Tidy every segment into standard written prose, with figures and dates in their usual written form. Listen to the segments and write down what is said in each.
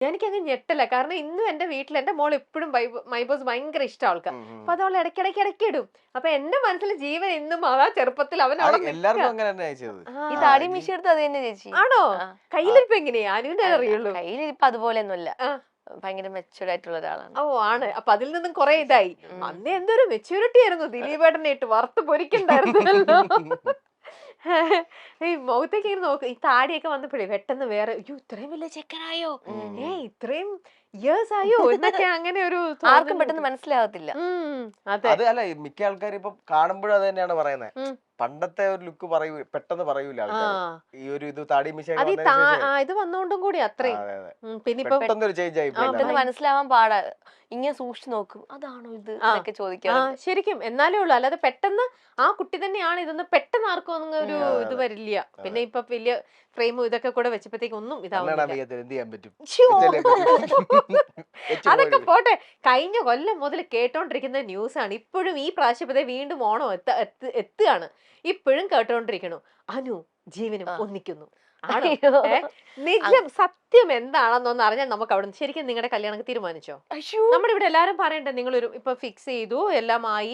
എനിക്കങ്ങ് ഞെട്ടല. കാരണം ഇന്നും എന്റെ വീട്ടിൽ എന്റെ മോൾ എപ്പോഴും മൈബോസ് ഭയങ്കര ഇഷ്ടം ആൾക്കാർ. അപ്പൊ അത് അവൾ ഇടയ്ക്കിടയ്ക്ക് ഇടും. അപ്പൊ എന്റെ മനസ്സിൽ ജീവൻ ഇന്നും ആ ചെറുപ്പത്തിൽ അവൻ അവിടെ എല്ലാവർക്കും അങ്ങനെ തന്നെ ചെയ്തത്. ഈ താടി മീശ എടുത്ത് അത് തന്നെ ചേച്ചി. ആണോ? കയ്യിലിരിപ്പ് എങ്ങനെയാ? അനുവിന്റെ അറിയുള്ളൂ. കയ്യിലിരിപ്പ് അതുപോലെയൊന്നുമല്ല, ഭയങ്കര മെച്ചൂർഡ് ആയിട്ടുള്ള ഒരാളാണ്. ഓ ആണ്. അപ്പൊ അതിൽ നിന്നും കുറെ ഇതായി. അന്ന് എന്തൊരു മെച്യൂരിറ്റി ആയിരുന്നു. ദിലീപേട്ടനെ ഇട്ട് വറുത്ത് പൊരിക്കണ്ടായിരുന്നല്ലോ. ഈ മുഖത്തേക്ക് ഇങ്ങനെ നോക്ക്. ഈ താടിയൊക്കെ വന്നപ്പോഴേ പെട്ടെന്ന് വേറെ ഇത്രയും വലിയ ചെക്കനായോ, ഇത്രയും ഇയേഴ്സ് ആയോ എന്നൊക്കെ അങ്ങനെ ഒരു ആർക്കും പെട്ടെന്ന് മനസ്സിലാകത്തില്ല. അത് അല്ല, മിക്ക ആൾക്കാർ ഇപ്പൊ കാണുമ്പോഴും അത് തന്നെയാണ് പറയുന്നത്. പണ്ടത്തെ ഒരു ലുക്ക് പെട്ടെന്ന് പറയൂല ആൾക്കാർ. ഈ ഒരു ഇത് താടി മീശ ഇത് വന്നോണ്ടും കൂടി അത്രയും പിന്നെ പെട്ടെന്നൊരു ചേഞ്ച് ആയി പെട്ടെന്ന് മനസ്സിലാവാൻ പാടാ. ഇങ്ങനെ സൂക്ഷിച്ചു നോക്കും, അതാണോ ഇത് എന്നൊക്കെ ചോദിക്കാം. ശരിക്കും എന്നാലേ ഉള്ളു. അല്ലാതെ പെട്ടെന്ന് ആ കുട്ടി തന്നെയാണ് ഇതൊന്നും പെട്ടെന്ന് ആർക്കും ഒന്നും ഒരു ഇത് വരില്ല. പിന്നെ ഇപ്പൊ വലിയ ഫ്രെയിമും ഇതൊക്കെ കൂടെ വെച്ചപ്പോഴത്തേക്ക് ഒന്നും ഇതാവുന്നില്ല. അതൊക്കെ പോട്ടെ. കഴിഞ്ഞ കൊല്ലം മുതൽ കേട്ടോണ്ടിരിക്കുന്ന ന്യൂസാണ്. ഇപ്പോഴും ഈ പ്രാവശ്യത്തെ വീണ്ടും ഓണം എത്തുകയാണ്. ഇപ്പോഴും കേട്ടോണ്ടിരിക്കണു അനു ജീവനും ഒന്നിക്കുന്നു. നിജം സത്യം എന്താണെന്നൊന്ന് അറിഞ്ഞാൽ നമുക്ക് അവിടെ ശരിക്കും നിങ്ങളുടെ കല്യാണം തീരുമാനിച്ചോ? നമ്മുടെ ഇവിടെ എല്ലാരും പറയണ്ടേ നിങ്ങളൊരു ഇപ്പൊ ഫിക്സ് ചെയ്തു എല്ലാം ആയി.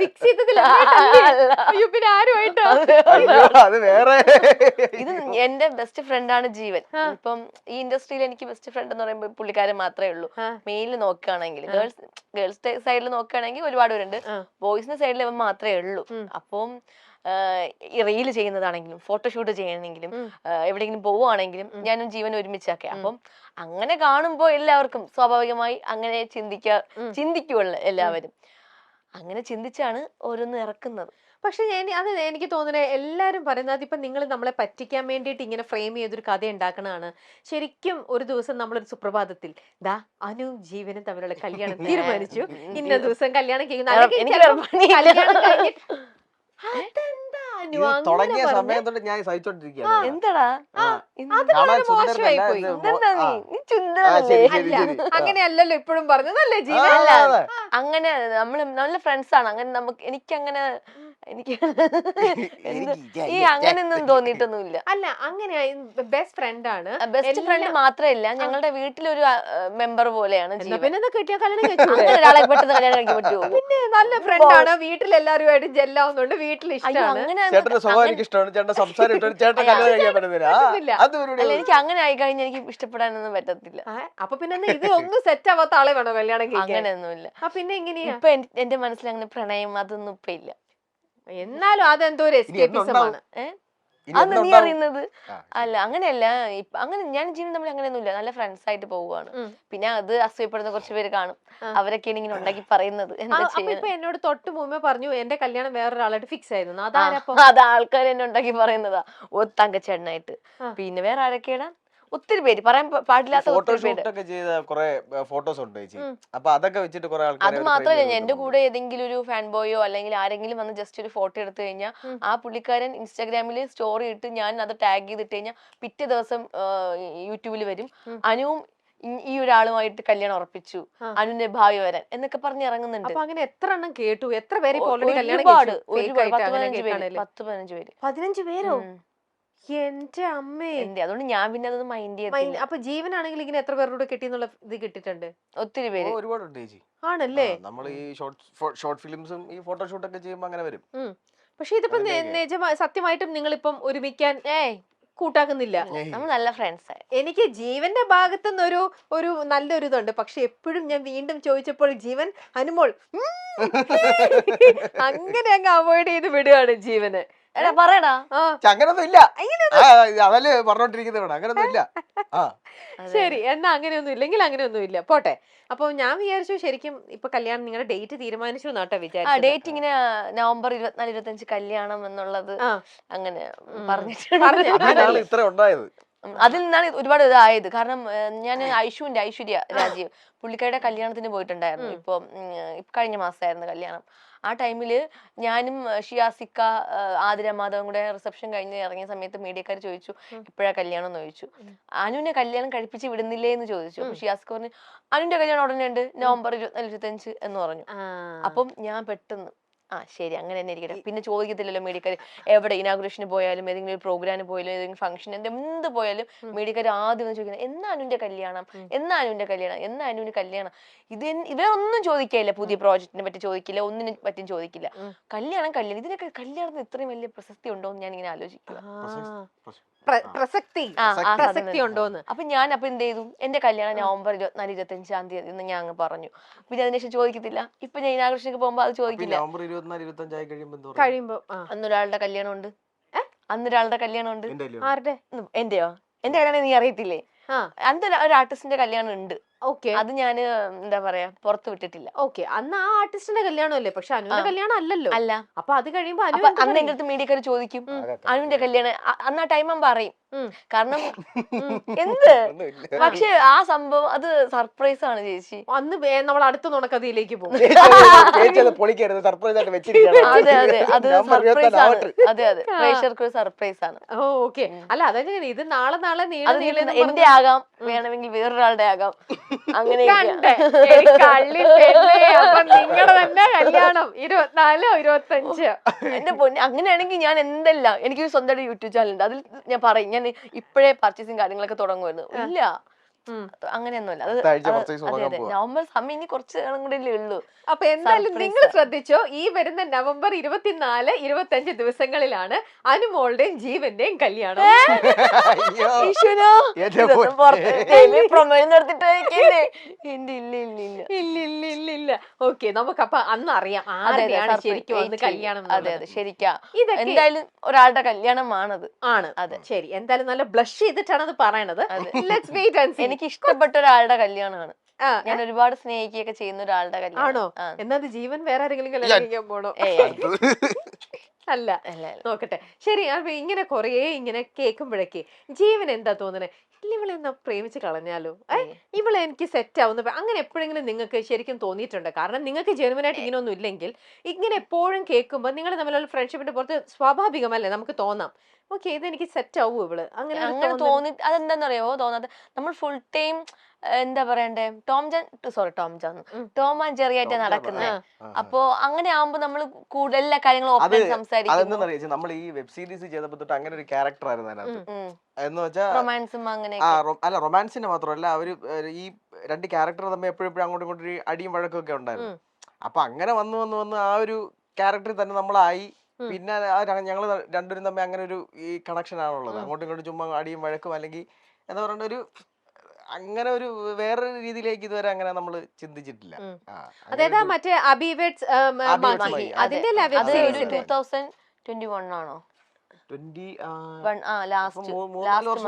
ഫിക്സ് ചെയ്തതില്ല പിന്നെ ആരുമായിട്ടോ? ഇത് എന്റെ ബെസ്റ്റ് ഫ്രണ്ടാണ് ജീവൻ. ഇപ്പം ഈ ഇൻഡസ്ട്രിയിൽ എനിക്ക് ബെസ്റ്റ് ഫ്രണ്ട് എന്ന് പറയുമ്പോൾ പുള്ളിക്കാരൻ മാത്രമേ ഉള്ളൂ. മെയിലിൽ നോക്കുകയാണെങ്കിൽ ഗേൾസ് സൈഡിൽ നോക്കുകയാണെങ്കിൽ ഒരുപാട് പേരുണ്ട്. ബോയ്സിന്റെ സൈഡിൽ ഇവൻ മാത്രമേ ഉള്ളൂ. അപ്പം റീല് ചെയ്യുന്നതാണെങ്കിലും ഫോട്ടോഷൂട്ട് ചെയ്യണമെങ്കിലും എവിടെയെങ്കിലും പോവുകയാണെങ്കിലും ഞാനും ജീവനും ഒരുമിച്ചൊക്കെ. അപ്പം അങ്ങനെ കാണുമ്പോൾ എല്ലാവർക്കും സ്വാഭാവികമായി അങ്ങനെ ചിന്തിക്കുമല്ലോ എല്ലാവരും. അങ്ങനെ ചിന്തിച്ചാണ് ഓരോന്ന് ഇറക്കുന്നത്. പക്ഷെ അത് എനിക്ക് തോന്നുന്നത് എല്ലാരും പറയുന്നത് ഇപ്പൊ നിങ്ങൾ നമ്മളെ പറ്റിക്കാൻ വേണ്ടിയിട്ട് ഇങ്ങനെ ഫ്രെയിം ചെയ്തൊരു കഥ ഉണ്ടാക്കണതാണ്. ശരിക്കും ഒരു ദിവസം നമ്മളൊരു സുപ്രഭാതത്തിൽ ദാ അനു ജീവനും തമ്മിലുള്ള കല്യാണം തീരുമാനിച്ചു, ഇന്ന ദിവസം കല്യാണം തുടങ്ങിയ സമയം തൊട്ട് ഞാൻ സഹിച്ചോണ്ടിരിക്കുകയാണ്. എന്താടാ മോശമായി പോയി. അങ്ങനെയല്ലല്ലോ ഇപ്പോഴും പറഞ്ഞതല്ലേ ജീവൻ. അങ്ങനെ നമ്മള് നല്ല ഫ്രണ്ട്സ് ആണ്. അങ്ങനെ എനിക്കങ്ങനെ ഈ അങ്ങനെയൊന്നും തോന്നിയിട്ടൊന്നുമില്ല. അല്ല അങ്ങനെ ബെസ്റ്റ് ഫ്രണ്ട് ആണ്. ബെസ്റ്റ് ഫ്രണ്ട് മാത്രമല്ല, ഞങ്ങളുടെ വീട്ടിലൊരു മെമ്പർ പോലെയാണ്. ഒരാളെ പെട്ടെന്ന് കല്യാണം കഴിക്കാൻ പറ്റുമോ? പിന്നെ നല്ല ഫ്രണ്ട് ആണ്. വീട്ടിൽ എല്ലാവരുമായിട്ട് ജെല്ലാവുന്നുണ്ട്. വീട്ടിൽ ഇഷ്ടമാണ്. എനിക്ക് അങ്ങനെ ആയി കഴിഞ്ഞാൽ എനിക്ക് ഇഷ്ടപ്പെടാനൊന്നും പറ്റത്തില്ല. അപ്പൊ പിന്നെ ഇത് ഒന്നും സെറ്റ് ആവാത്ത ആളെ വേണോ കല്യാണം കഴിക്കാൻ? അങ്ങനെയൊന്നുമില്ല. പിന്നെ എങ്ങനെയാ? ഇപ്പൊ എന്റെ മനസ്സിൽ അങ്ങനെ പ്രണയം അതൊന്നും ഇപ്പൊ ഇല്ല. എന്നാലും അതെന്തോ ഒരു എസ്കേപ്പിസമാണ്. അന്ന് നീ അറിയുന്നത് അല്ല. അങ്ങനെയല്ല. അങ്ങനെ ഞാൻ ജീവൻ തമ്മിൽ അങ്ങനെയൊന്നുമില്ല. നല്ല ഫ്രണ്ട്സ് ആയിട്ട് പോവുകയാണ്. പിന്നെ അത് അസൂയപ്പെടുന്ന കുറച്ച് പേര് കാണും. അവരൊക്കെയാണ് ഇങ്ങനെ ഉണ്ടാക്കി പറയുന്നത്. ഇപ്പൊ എന്നോട് തൊട്ട് മുമ്പേ പറഞ്ഞു എന്റെ കല്യാണം വേറൊരാളായിട്ട് ഫിക്സ് ആയിരുന്നു. അത് ആൾക്കാർ എന്നെ ഉണ്ടാക്കി പറയുന്നതാ. തങ്കച്ചേട്ടനായിട്ട്. പിന്നെ വേറെ ആരൊക്കെയാണ് ഒത്തിരി പേര് പറയാൻ പാടില്ലാത്ത ഫോട്ടോസ് ഉണ്ട്. അപ്പൊ അതൊക്കെ വെച്ചിട്ട് കുറെ ആൾക്കാർ. അത് മാത്രമല്ല, എന്റെ കൂടെ ഏതെങ്കിലും ഒരു ഫാൻ ബോയോ അല്ലെങ്കിൽ ആരെങ്കിലും വന്ന് ജസ്റ്റ് ഒരു ഫോട്ടോ എടുത്തു കഴിഞ്ഞാൽ ആ പുള്ളിക്കാരൻ ഇൻസ്റ്റാഗ്രാമിൽ സ്റ്റോറി ഇട്ട് ഞാൻ അത് ടാഗ് ചെയ്തിട്ട് കഴിഞ്ഞാൽ പിറ്റേ ദിവസം യൂട്യൂബിൽ വരും അനുവും ഈ ഒരാളുമായിട്ട് കല്യാണം ഉറപ്പിച്ചു, അനുവിന്റെ ഭാവി വരാൻ എന്നൊക്കെ പറഞ്ഞ് ഇറങ്ങുന്നുണ്ട്. അപ്പൊ അങ്ങനെ എത്ര എണ്ണം കേട്ടു? എത്ര പേര്? ഒരുപാട് 10-15 പേര്. 15 പേരോ? എന്റെ അമ്മേ. അതുകൊണ്ട് ഞാൻ പിന്നെ അതൊന്നും മൈൻഡ് ചെയ്തില്ല. അപ്പൊ ജീവനാണെങ്കിൽ ഇങ്ങനെ എത്ര പേരോട് കിട്ടിയെന്നുള്ള ഇത് കിട്ടിയിട്ടുണ്ട്? ഒത്തിരി പേര്. ഒരുപാടുണ്ട് ചേച്ചി. ആണല്ലേ? നമ്മൾ ഈ ഷോർട്ട് ഫിലിംസും ഈ ഫോട്ടോഷൂട്ട് ഒക്കെ ചെയ്യുമ്പോൾ അങ്ങനെ വരും. പക്ഷെ ഇതിപ്പോ സത്യമായിട്ടും നിങ്ങളിപ്പം ഒരുമിക്കാൻ കൂട്ടാക്കുന്നില്ല. നമ്മൾ നല്ല ഫ്രണ്ട്സ്. എനിക്ക് ജീവന്റെ ഭാഗത്തുനിന്ന് ഒരു നല്ലൊരു ഇതുണ്ട്. പക്ഷെ എപ്പോഴും ഞാൻ വീണ്ടും ചോദിച്ചപ്പോൾ ജീവൻ അനുമോൾ അങ്ങനെ അങ്ങ് അവോയ്ഡ് ചെയ്ത് വിടുകയാണ് ജീവന്. പറയടാ അങ്ങനൊന്നും ഇല്ല. അതല്ലേ പറഞ്ഞോണ്ടിരിക്കുന്നത്. അങ്ങനൊന്നും ഇല്ല. ശരി, എന്നാ അങ്ങനെയൊന്നും ഇല്ലെങ്കിൽ അങ്ങനെയൊന്നും ഇല്ല, പോട്ടെ. അപ്പൊ ഞാൻ വിചാരിച്ചു ശരിക്കും ഇപ്പൊ കല്യാണം നിങ്ങളുടെ ഡേറ്റ് തീരുമാനിച്ചു എന്നാട്ടോ വിചാരിച്ചു. ഡേറ്റ് ഇങ്ങനെ നവംബർ 24-25 കല്യാണം എന്നുള്ളത് അങ്ങനെ പറഞ്ഞിട്ടുണ്ട്. ഇത്ര ഉണ്ടായത് അതിൽ നിന്നാണ് ഒരുപാട് ഇതായത്. കാരണം ഞാൻ ഐശ്വര്യ രാജീവ് പുള്ളിക്കാരുടെ കല്യാണത്തിന് പോയിട്ടുണ്ടായിരുന്നു. ഇപ്പൊ കഴിഞ്ഞ മാസമായിരുന്നു കല്യാണം. ആ ടൈമില് ഞാനും ഷിയാസിക്ക ആതിര മാധവും കൂടെ റിസപ്ഷൻ കഴിഞ്ഞ് ഇറങ്ങിയ സമയത്ത് മീഡിയക്കാർ ചോദിച്ചു എപ്പോഴാ കല്യാണം എന്ന് ചോദിച്ചു. അനുവിനെ കല്യാണം കഴിപ്പിച്ച് വിടുന്നില്ലേ എന്ന് ചോദിച്ചു. അപ്പൊ ഷിയാസിക്ക പറഞ്ഞു അനുവിന്റെ കല്യാണം ഉടനെ ഉണ്ട്, നവംബർ 24-25 എന്ന് പറഞ്ഞു. അപ്പം ഞാൻ പെട്ടെന്ന് ശരി അങ്ങനെ തന്നെ ഇരിക്കട്ടെ. പിന്നെ ചോദിക്കത്തില്ലല്ലോ മീഡിയക്കാർ, എവിടെ ഇനാഗുറേഷന് പോയാലും ഏതെങ്കിലും ഒരു പ്രോഗ്രാമിന് പോയാലും ഏതെങ്കിലും ഫംഗ്ഷൻ എന്ത് പോയാലും മീഡിയക്കാർ ആദ്യം ചോദിക്കുന്നത് എന്നാ അനുവിന്റെ കല്യാണം, എന്നാ അനുവിന്റെ കല്യാണം, എന്നാ അനുവിന്റെ കല്യാണം. ഇവരൊന്നും ചോദിക്കില്ല, പുതിയ പ്രോജക്റ്റിനെ പറ്റി ചോദിക്കില്ല, ഒന്നിനെ പറ്റിയും ചോദിക്കില്ല. കല്യാണം കല്യാണം, ഇതിനൊക്കെ കല്യാണത്തിന് ഇത്രയും വലിയ പ്രസക്തി ഉണ്ടോ എന്ന് ഞാൻ ഇങ്ങനെ ആലോചിക്കുക. പ്രസക്തി ഉണ്ടോന്ന്. അപ്പൊ എന്ത് ചെയ്തു, എന്റെ കല്യാണം നവംബർ 24, 25 തീയതി എന്ന് ഞാൻ അങ്ങ് പറഞ്ഞു. പിന്നെ അതിനുശേഷം ചോദിക്കത്തില്ല. ഇപ്പൊ ഞാൻ ഇനാഗുറേഷനൊക്കെ പോകുമ്പോ അത് ചോദിക്കില്ല. നവംബർ 24, 25 കഴിയുമ്പോ അന്നൊരാളുടെ കല്യാണം ഉണ്ട്, അന്നൊരാളുടെ കല്യാണം ഉണ്ട്. ആരുടെ? എന്റെയോ? എന്റെ കല്യാണം നീ അറിയത്തില്ലേ? അന്ന് ഒരു ആർട്ടിസ്റ്റിന്റെ കല്യാണം ഉണ്ട്. അത് ഞാൻ എന്താ പറയാ പുറത്തു വിട്ടിട്ടില്ല. അന്ന് ആ ആർട്ടിസ്റ്റിന്റെ കല്യാണം അല്ലേ, പക്ഷെ അനുവിന്റെ കല്യാണം അല്ലല്ലോ. അല്ല. അപ്പൊ അത് കഴിയുമ്പോ അന്ന് എന്റെ അടുത്ത് മീഡിയക്കാർ ചോദിക്കും അനുവിന്റെ കല്യാണം, അന്ന് ആ ടൈം പറയും. കാരണം എന്ത്, പക്ഷെ ആ സംഭവം അത് സർപ്രൈസ് ആണ് ചേച്ചി. അന്ന് നമ്മൾ അടുത്ത നുണക്കഥയിലേക്ക് പോകും. അതെ അതെ, അത് സർപ്രൈസ് ആണ്. അതെ അതെ, പ്രേക്ഷകർക്ക് ഒരു സർപ്രൈസ് ആണ്. ഓക്കെ. അല്ല അതെങ്ങനെ ഇത് നാളെ എന്റെ ആകാം, വേണമെങ്കിൽ വേറൊരാളുടെ ആകാം, അങ്ങനെ. നിങ്ങളുടെ തന്നെ കല്യാണം 24, 25. എന്റെ പൊന്നെ, അങ്ങനെയാണെങ്കിൽ ഞാൻ എന്തെല്ലാം, എനിക്ക് സ്വന്തമായിട്ട് യൂട്യൂബ് ചാനൽ ഉണ്ട്, അതിൽ ഞാൻ പറയും ഞാൻ ഇപ്പോഴേ പർച്ചേസിങ് കാര്യങ്ങളൊക്കെ തുടങ്ങുമായിരുന്നു. ഇല്ല, അങ്ങനെയൊന്നുമല്ല. അത് നവംബർ സമയം ഇനി കുറച്ച് നാളും കൂടെ ഉള്ളൂ. അപ്പൊ എന്തായാലും നിങ്ങൾ ശ്രദ്ധിച്ചോ, ഈ വരുന്ന നവംബർ 24, 25 ദിവസങ്ങളിലാണ് അനുമോളുടെയും ജീവന്റെയും കല്യാണം. ഓക്കെ, നമുക്കപ്പൊ അന്ന് അറിയാം ആരെയാണ് ശരിക്കും അന്ന് കല്യാണം. അതെ അതെ, ശരിക്കാം. എന്തായാലും ഒരാളുടെ കല്യാണമാണത്. ആണ്. അതെ, ശരി. എന്തായാലും നല്ല ബ്ലഷ് ചെയ്തിട്ടാണ് അത് പറയണത്. Let's wait and see. എനിക്ക് ഇഷ്ടപ്പെട്ട ഒരാളുടെ കല്യാണമാണ്. ഞാൻ ഒരുപാട് സ്നേഹിക്കുകയൊക്കെ ചെയ്യുന്ന ഒരാളുടെ കല്യാണം. ആണോ? എന്നാ ജീവൻ വേറെ ആരെങ്കിലും കല്യാണം കഴിക്കാൻ പോണോ? അല്ല, നോക്കട്ടെ. ശരി. അപ്പൊ ഇങ്ങനെ കൊറേ ഇങ്ങനെ കേൾക്കുമ്പോഴേക്ക് ജീവൻ എന്താ തോന്നണേ, ഇവളെ എന്നാ പ്രേമിച്ച് കളഞ്ഞാലോ, ഇവളെ എനിക്ക് സെറ്റ് ആവുന്ന അങ്ങനെ എപ്പോഴെങ്കിലും നിങ്ങൾക്ക് ശരിക്കും തോന്നിയിട്ടുണ്ട്? കാരണം നിങ്ങൾക്ക് ജെനുവിനായിട്ട് ഇങ്ങനെ ഒന്നും ഇല്ലെങ്കിൽ ഇങ്ങനെ എപ്പോഴും കേൾക്കുമ്പോൾ നിങ്ങൾ തമ്മിലുള്ള ഫ്രണ്ട്ഷിപ്പിന്റെ പുറത്ത് സ്വാഭാവികമല്ലേ നമുക്ക് തോന്നാം, ഓക്കെ ഇതെനിക്ക് സെറ്റ് ആവൂ ഇവള്, അങ്ങനെ തോന്നി. അതെന്താന്നറിയോ തോന്നാതെ, നമ്മൾ ഫുൾ ടൈം എന്താ പറയണ്ടേ, ടോം ആൻഡ് ജെറി ആയിട്ട് നടക്കുന്നത്. അപ്പൊ അങ്ങനെ ആവുമ്പോ നമ്മൾ കൂടുതൽ എല്ലാ കാര്യങ്ങളും ഓപ്പൺ സംസാരിക്കും. നമ്മൾ ഈ വെബ് സീരീസ് ചെയ്തപ്പോ തൊട്ട് അങ്ങനെ ഒരു ക്യാരക്ടർ ആയിരുന്നു അതിനകത്ത്. എന്ന് വെച്ചാൽ റൊമാൻസും അങ്ങനെ അല്ല, റൊമാൻസിന്റെ മാത്രമല്ല, അവര് ഈ രണ്ട് ക്യാരക്ടർ തമ്മിൽ എപ്പോഴും അങ്ങോട്ടും ഇങ്ങോട്ടും ഒരു അടിയും വഴക്കൊക്കെ ഉണ്ടായിരുന്നു. അപ്പൊ അങ്ങനെ വന്ന് ആ ഒരു ക്യാരക്ടറിൽ തന്നെ നമ്മളായി. പിന്നെ ഞങ്ങള് രണ്ടുപേരും തമ്മിൽ അങ്ങനെ ഒരു ഈ കണക്ഷൻ ആണുള്ളത്. അങ്ങോട്ടും ഇങ്ങോട്ടും ചുമ്മാ അടിയും വഴക്കും, അല്ലെങ്കിൽ എന്താ പറയണ്ട, ഒരു അങ്ങനെ ഒരു വേറൊരു രീതിയിലേക്ക് ഇതുവരെ അങ്ങനെ നമ്മള് ചിന്തിച്ചിട്ടില്ല. അതായത് മറ്റേ അബിവേഡ്സ് അതിന്റെ 2021 ആണോ? ലാസ്റ്റ്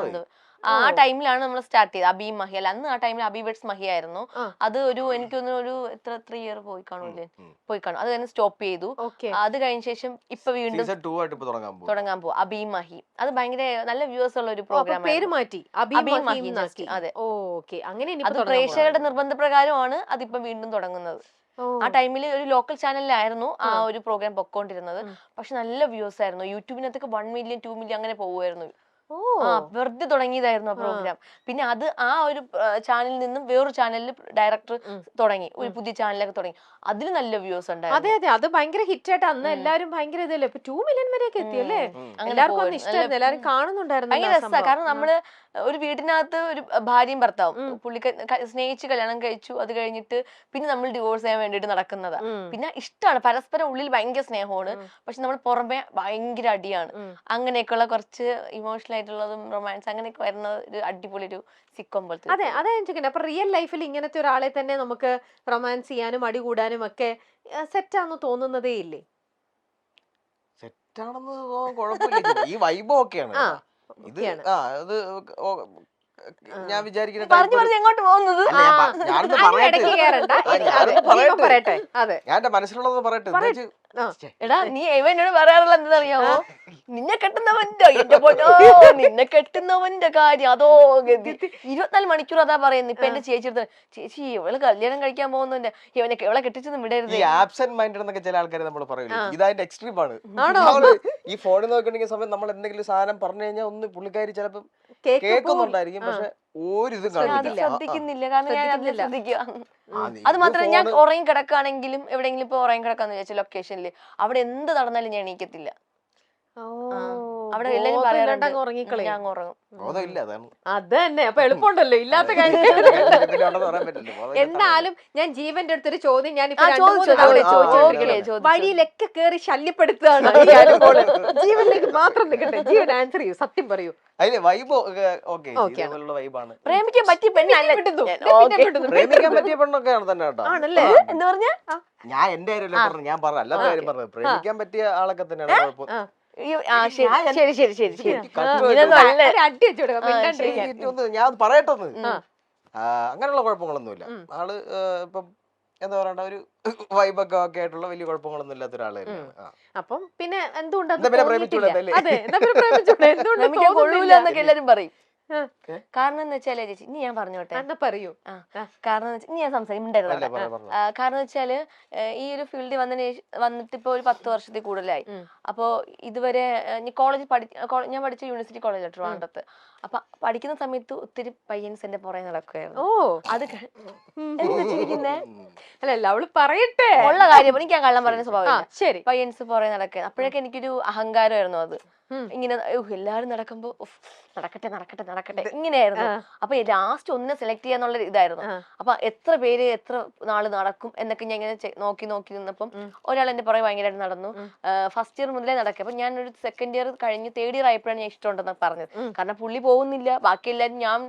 മന്ത് ആ ടൈമിലാണ് നമ്മൾ സ്റ്റാർട്ട് ചെയ്തത്. അബി മഹി അല്ല, അന്ന് ആ ടൈമിൽ അബിവേഡ്സ് മഹി ആയിരുന്നു. അത് ഒരു എനിക്കൊന്ന് ഒരു എത്ര 3 ഇയർ പോയി കാണും. അത് കഴിഞ്ഞ് സ്റ്റോപ്പ് ചെയ്തു. അത് കഴിഞ്ഞ ശേഷം ഇപ്പൊ വീണ്ടും തുടങ്ങാൻ പോകും അബി മഹി. അത് ഭയങ്കര നല്ല വ്യൂവേഴ്സ് ഉള്ള ഒരു പ്രോഗ്രാം. പേര് മാറ്റി അബി മഹി. അതെ, അത് പ്രേക്ഷകരുടെ നിർബന്ധപ്രകാരമാണ് അതിപ്പോ വീണ്ടും തുടങ്ങുന്നത്. ആ ടൈമിൽ ഒരു ലോക്കൽ ചാനലിലായിരുന്നു ആ ഒരു പ്രോഗ്രാം പൊക്കോണ്ടിരുന്നത്. പക്ഷെ നല്ല വ്യൂസ് ആയിരുന്നു. യൂട്യൂബിനകത്തൊക്കെ 1 മില്യൺ 2 മില്യൺ അങ്ങനെ പോകുമായിരുന്നു. വെറുതെ തുടങ്ങിയതായിരുന്നു ആ പ്രോഗ്രാം. പിന്നെ അത് ആ ഒരു ചാനലിൽ നിന്നും വേറൊരു ചാനലിൽ ഡയറക്ടർ തുടങ്ങി, ഒരു പുതിയ ചാനലൊക്കെ തുടങ്ങി. അതിൽ നല്ല വ്യൂസ് ഉണ്ടായിരുന്നു. അതെ അതെ, അത് ഭയങ്കര ഹിറ്റ് ആയിട്ട് അന്ന് എല്ലാരും ഭയങ്കര ഇതല്ലേ, 2 മില്യൺ വരെയൊക്കെ എത്തിയല്ലേ. എല്ലാവർക്കും ഇഷ്ടമായിരുന്നു, എല്ലാരും കാണുന്നുണ്ടായിരുന്നു. ഭയങ്കര രസമാണ്. കാരണം നമ്മള് ഒരു വീടിനകത്ത് ഒരു ഭാര്യയും ഭർത്താവും സ്നേഹിച്ച് കല്യാണം കഴിച്ചു. അത് കഴിഞ്ഞിട്ട് പിന്നെ നമ്മൾ ഡിവോഴ്സ് ചെയ്യാൻ വേണ്ടിട്ട് നടക്കുന്നതാ. പിന്നെ ഇഷ്ടമാണ്, പരസ്പരം ഉള്ളിൽ ഭയങ്കര സ്നേഹമാണ്, പക്ഷെ നമ്മൾ പുറമെ ഭയങ്കര അടിയാണ്. അങ്ങനെയൊക്കെയുള്ള കുറച്ച് ഇമോഷണൽ ആയിട്ടുള്ളതും റൊമാൻസ് അങ്ങനെയൊക്കെ വരുന്ന ഒരു അടിപൊളി ഒരു സിക്കോം പോലത്തെ. അതെ, അതാ ഞാൻ ചോദിക്കുന്നത്. അപ്പൊ റിയൽ ലൈഫിൽ ഇങ്ങനത്തെ ഒരാളെ തന്നെ നമുക്ക് റൊമാൻസ് ചെയ്യാനും അടി കൂടാനും ഒക്കെ സെറ്റാന്ന് തോന്നുന്നതേ ഇല്ലേ? സെറ്റാണെന്ന് കുഴപ്പമില്ല, ഈ വൈബ് ഒക്കെയാണ്. ഇത് ഞാൻ വിചാരിക്കുന്നത് എങ്ങോട്ട് പോകുന്നത്, ഞാൻ എന്റെ മനസ്സിലുള്ളത് പറയട്ടെ. എടാ നീ എന്നോട് പറയാറുള്ള എന്താണെന്നറിയാമോ, നിന്നെ കെട്ടുന്നവന്റെ എന്റെ പൊന്നോ നിന്നെ കെട്ടുന്നവന്റെ കാര്യം അതോ 24 മണിക്കൂർ അതാ പറയുന്നത്. ഇപ്പൊ എന്റെ ചേച്ചി ഇവള് കല്യാണം കഴിക്കാൻ പോകുന്നുണ്ട്, ഇവളെ കെട്ടിച്ചൊന്നും വിടരുത്. ഈ ആബ്സെന്റ് മൈൻഡഡ് എന്നൊക്കെ ചില ആൾക്കാർ നമ്മൾ പറയില്ല, ഇതായിട്ട് എക്സ്ട്രീം ആണ്. ഈ ഫോണിൽ നോക്കിണ്ടെങ്കിൽ സമയം നമ്മൾ എന്തെങ്കിലും സാധനം പറഞ്ഞു കഴിഞ്ഞാൽ ഒന്ന് പുള്ളിക്കാരി ചിലപ്പം കേൾക്കുന്നുണ്ടായിരിക്കും, പക്ഷെ ഒരിതും അത് കാണില്ല. ശ്രദ്ധിക്കുന്നില്ല. കാരണം ഞാൻ അതിനെ ശ്രദ്ധിക്കുക. നീ അത് മാത്രമല്ല, ഞാൻ phone- ഉറങ്ങി കിടക്കുകയാണെങ്കിലും എവിടെയെങ്കിലും ഇപ്പൊ ഉറങ്ങി കിടക്കാന്ന് വിചാരിച്ച ലൊക്കേഷനിൽ അവിടെ എന്ത് നടന്നാലും ഞാൻ എണീക്കത്തില്ല. അവിടെ എല്ലാരും പറയാറുണ്ട് ഉറങ്ങിക്കളയും. ഞാൻ ഉറങ്ങും. ബോധമില്ല, അതാണ്. അത് തന്നെ, അപ്പൊ എളുപ്പമുണ്ടല്ലോ, ഇല്ലാത്ത കാര്യം. പിന്നെ ഉണ്ടെന്ന് പറയാൻ പറ്റില്ല. ബോധമില്ലാത്ത എന്നാലും ഞാൻ ജീവന്റെ അടുത്തൊരു ചോദ്യം ഞാൻ വഴിയിലൊക്കെ കേറി ശല്യപ്പെടുത്തുകയാണ് ഈ അനുമോള്. ജീവനിലേക്ക് മാത്രം നിൽക്കട്ടെ, ജീവൻ ആൻസർ ചെയ്യൂ, സത്യം പറയൂ. അതില് വൈബ് ഓക്കെ, ഇതുപോലുള്ള വൈബാണ്. പ്രേമിക്കാൻ പറ്റിയ പെണ്ണല്ല. പ്രേമിക്കാൻ പറ്റിയ പെണ്ണൊക്കെയാണ് തന്നെ കേട്ടോ. ആണല്ലേ? എന്താ പറഞ്ഞ ഞാൻ എന്റെ കാര്യമല്ല പറഞ്ഞു, ഞാൻ പറഞ്ഞ അല്ലാത്ത കാര്യം പറഞ്ഞത്. പ്രേമിക്കാൻ പറ്റിയ ആളൊക്കെ തന്നെയാണ് കുഴപ്പം. ശരി ശരി ശരി ശരി. അടി വെച്ചു കൊടുക്കാം, മിണ്ടാണ്ടിരിക്കാൻ. ഞാൻ പറയട്ടെന്ന്, അങ്ങനെയുള്ള കുഴപ്പങ്ങളൊന്നുമില്ല. ആള് ഇപ്പം എന്താ പറയണ്ട, ഒരു വൈബൊക്കെ ഒക്കെ ആയിട്ടുള്ള വലിയ കുഴപ്പങ്ങളൊന്നും ഇല്ലാത്ത ഒരാള് തന്നെയാണ്. അപ്പം പിന്നെ എന്തുകൊണ്ട് കൊള്ളൂലെന്നൊക്കെ എല്ലാരും പറയും. കാരണം എന്ന് വെച്ചാല് ചേച്ചി, ഇനി ഞാൻ പറഞ്ഞോട്ടെ, പറയൂ. കാരണം ഇനി ഞാൻ സംസാരിക്കണ്ടായിരുന്നു. കാരണം വെച്ചാല് ഈ ഒരു ഫീൽഡിൽ വന്നിട്ട് ഇപ്പൊ ഒരു 10 വർഷത്തിൽ കൂടുതലായി. അപ്പോ ഇതുവരെ കോളേജ് ഞാൻ പഠിച്ച യൂണിവേഴ്സിറ്റി കോളേജ് ട്രിവാൻഡ്രത്ത്. അപ്പൊ പഠിക്കുന്ന സമയത്ത് ഒത്തിരി പയ്യൻസ് എന്റെ പുറകെ നടക്കുമായിരുന്നു. അത് അല്ലല്ല, അവള് പറയട്ടെ ഉള്ള കാര്യം. എനിക്ക് ഞാൻ കള്ളം പറയുന്ന സ്വഭാവം. ശരി, പയ്യൻസ് പുറകെ നടക്കുക. അപ്പോഴൊക്കെ എനിക്കൊരു അഹങ്കാരമായിരുന്നു അത്. ഇങ്ങനെ എല്ലാരും നടക്കുമ്പോ നടക്കട്ടെ നടക്കട്ടെ നടക്കട്ടെ ഇങ്ങനെയായിരുന്നു. അപ്പൊ ലാസ്റ്റ് ഒന്നിനെ സെലക്ട് ചെയ്യാന്നുള്ള ഇതായിരുന്നു. അപ്പൊ എത്ര പേര് എത്ര നാള് നടക്കും എന്നൊക്കെ ഞാൻ ഇങ്ങനെ നോക്കി നിന്നപ്പം ഒരാൾ എന്റെ പുറകെ ഭയങ്കരമായിട്ട് നടന്നു. ഫസ്റ്റ് ഇയർ മുതലേ നടക്കുക. അപ്പൊ ഞാൻ ഒരു സെക്കൻഡ് ഇയർ കഴിഞ്ഞ് തേർഡ് ഇയർ ആയപ്പോഴാണ് ഞാൻ ഇഷ്ടമുണ്ടെന്ന് പറഞ്ഞത്. കാരണം പുള്ളി പോകുന്നില്ല, ബാക്കി എല്ലാരും ഞാൻ